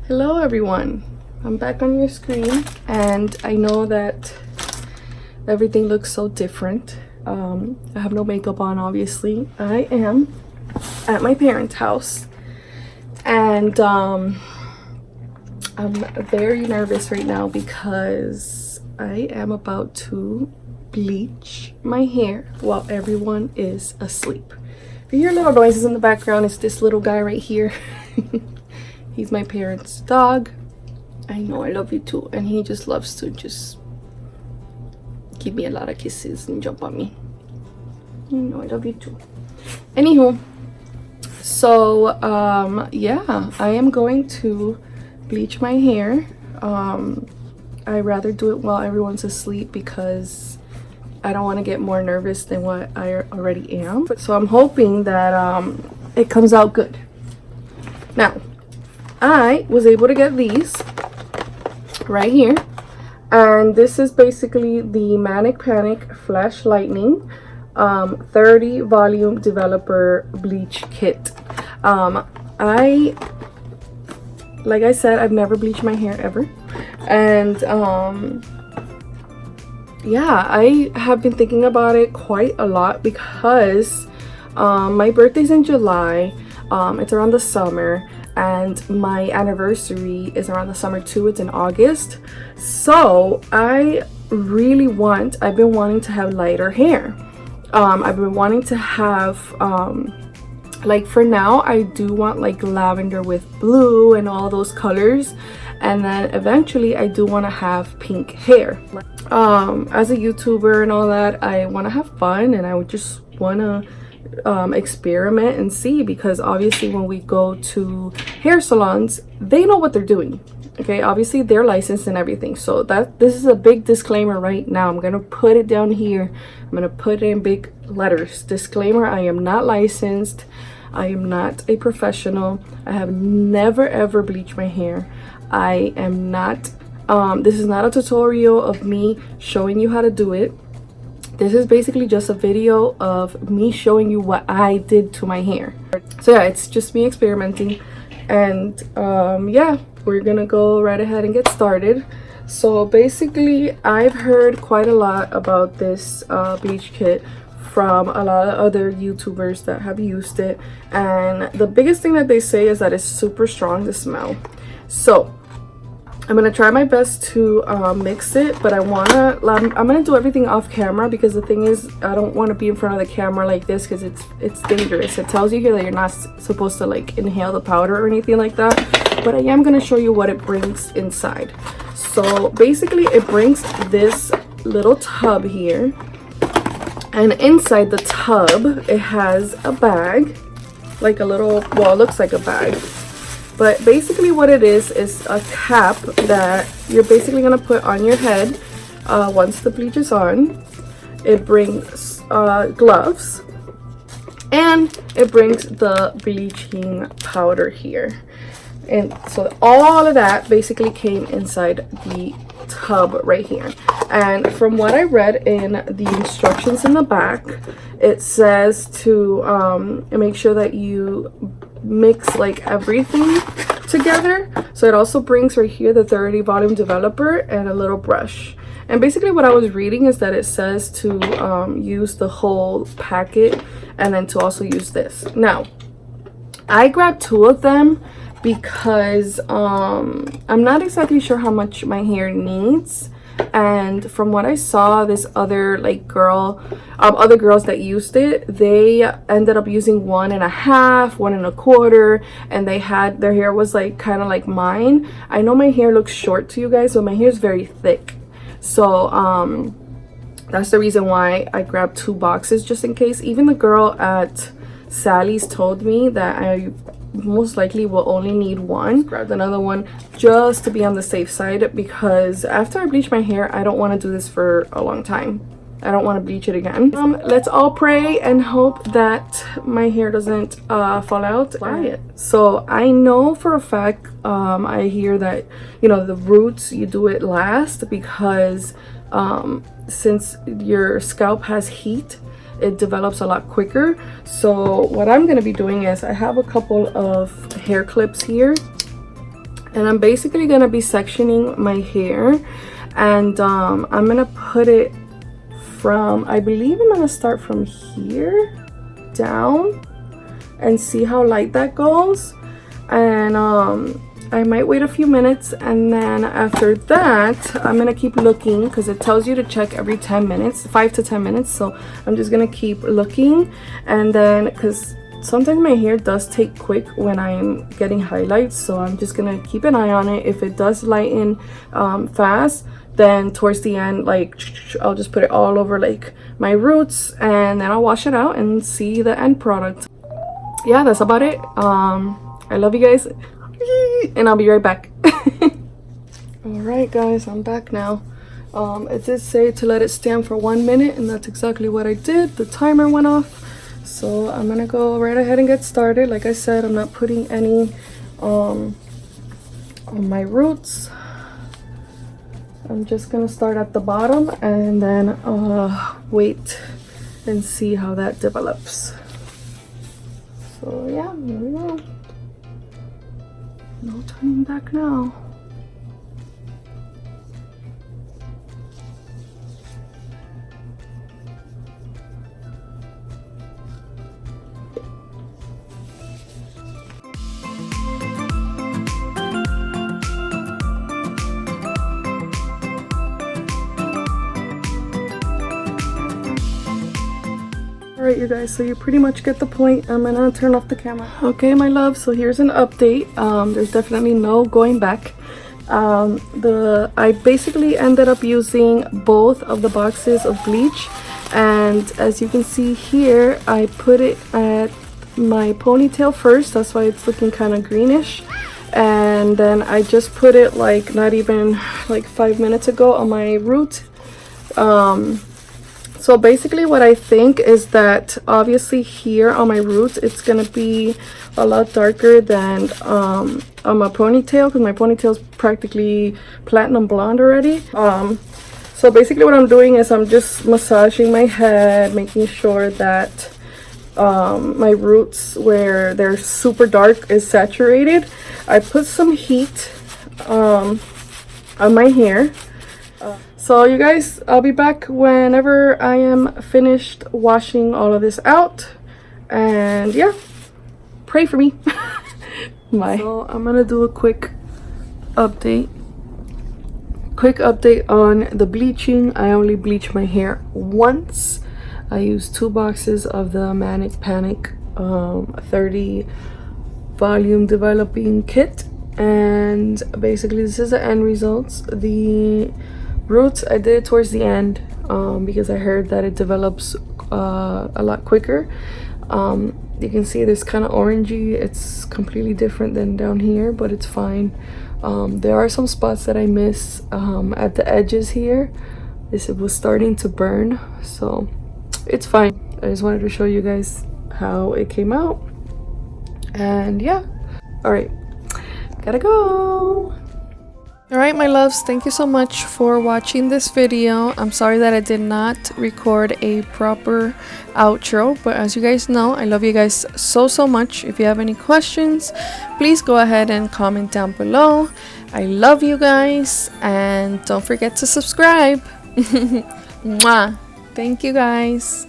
Hello everyone, I'm back on your screen and I know that everything looks so different. I have no makeup on, obviously. I am at my parents' house and I'm very nervous right now because I am about to bleach my hair while everyone is asleep. If you hear little noises in the background, it's this little guy right here. He's my parents' dog. I know, I love you too. And he just loves to just give me a lot of kisses and jump on me. You know, I love you too. Anywho, so yeah, I am going to bleach my hair. I rather do it while everyone's asleep because I don't want to get more nervous than what I already am. So I'm hoping that it comes out good. Now, I was able to get these right here, and this is basically the Manic Flash Lightning 30 volume developer bleach kit. Like I said, I've never bleached my hair ever, and yeah, I have been thinking about it quite a lot because my birthday's in July. It's around the summer, and my anniversary is around the summer too. It's in August. So I've been wanting to have lighter hair. I've been wanting to have like, for now I do want like lavender with blue and all those colors, and then eventually I do want to have pink hair. As a YouTuber and all that, I want to have fun, and I would just want to experiment and see, because obviously when we go to hair salons, they know what they're doing. Okay, obviously they're licensed and everything. So this is a big disclaimer right now. I'm gonna put it down here. I'm gonna put it in big letters. Disclaimer: I am not licensed. I am not a professional. I have never ever bleached my hair. I am not this is not a tutorial of me showing you how to do it. This is basically just a video of me showing you what I did to my hair. So yeah, it's just me experimenting, and yeah, we're gonna go right ahead and get started. So basically, I've heard quite a lot about this bleach kit from a lot of other YouTubers that have used it, and the biggest thing that they say is that it's super strong to smell. So I'm gonna try my best to mix it, but I'm gonna do everything off camera, because the thing is, I don't want to be in front of the camera like this because it's dangerous. It tells you here that you're not supposed to like inhale the powder or anything like that, but I am gonna show you what it brings inside. So basically, it brings this little tub here, and inside the tub it has a bag, like a little, well, it looks like a bag. But basically what it is a cap that you're basically going to put on your head once the bleach is on. It brings gloves, and it brings the bleaching powder here. And so all of that basically came inside the tub right here. And from what I read in the instructions in the back, it says to make sure that you mix like everything together. So it also brings right here the 30 volume developer and a little brush. And basically what I was reading is that it says to use the whole packet, and then to also use this. Now, I grabbed 2 of them because I'm not exactly sure how much my hair needs. And from what I saw, this other like other girls that used it, they ended up using 1.5, 1.25, and they had, their hair was like kind of like mine. I know my hair looks short to you guys, but my hair is very thick. So that's the reason why I grabbed 2 boxes, just in case. Even the girl at Sally's told me that I most likely will only need 1. Grabbed another one just to be on the safe side, because after I bleach my hair, I don't want to do this for a long time. I don't want to bleach it again. Let's all pray and hope that my hair doesn't fall out. So I know for a fact, I hear that, you know, the roots, you do it last, because since your scalp has heat, it develops a lot quicker. So what I'm going to be doing is, I have a couple of hair clips here, And I'm basically gonna be sectioning my hair, and I'm gonna put it from, I believe I'm gonna start from here down and see how light that goes. And I might wait a few minutes, and then after that I'm gonna keep looking, because it tells you to check every 10 minutes, 5 to 10 minutes. So I'm just gonna keep looking, and then because sometimes my hair does take quick when I'm getting highlights, so I'm just gonna keep an eye on it. If it does lighten fast, then towards the end, like, I'll just put it all over like my roots, and then I'll wash it out and see the end product. Yeah, that's about it. I love you guys, and I'll be right back. All right guys, I'm back now. It did say to let it stand for 1 minute, and that's exactly what I did. The timer went off, so I'm gonna go right ahead and get started. Like I said, I'm not putting any on my roots. I'm just gonna start at the bottom, and then wait and see how that develops. So yeah, here we go. No turning back now. Alright you guys, so you pretty much get the point. I'm gonna turn off the camera. Okay my love, so here's an update. There's definitely no going back. I basically ended up using both of the boxes of bleach, and as you can see here, I put it at my ponytail first. That's why it's looking kind of greenish, and then I just put it like not even like 5 minutes ago on my root. So basically what I think is that obviously here on my roots it's gonna be a lot darker than on my ponytail, because my ponytail is practically platinum blonde already. So basically what I'm doing is I'm just massaging my head, making sure that my roots where they're super dark is saturated. I put some heat on my hair. So you guys, I'll be back whenever I am finished washing all of this out, and yeah, pray for me. Bye. So I'm gonna do a quick update on the bleaching. I only bleach my hair once. I used 2 boxes of the Manic 30 volume developing kit, and basically this is the end results. The roots I did it towards the end because I heard that it develops a lot quicker. You can see this kind of orangey. It's completely different than down here, but it's fine. There are some spots that I miss at the edges here. It was starting to burn, so it's fine. I just wanted to show you guys how it came out, and yeah. All right, gotta go. Alright my loves, thank you so much for watching this video. I'm sorry that I did not record a proper outro, but as you guys know, I love you guys so much. If you have any questions, please go ahead and comment down below. I love you guys, and don't forget to subscribe. Mwah. Thank you guys.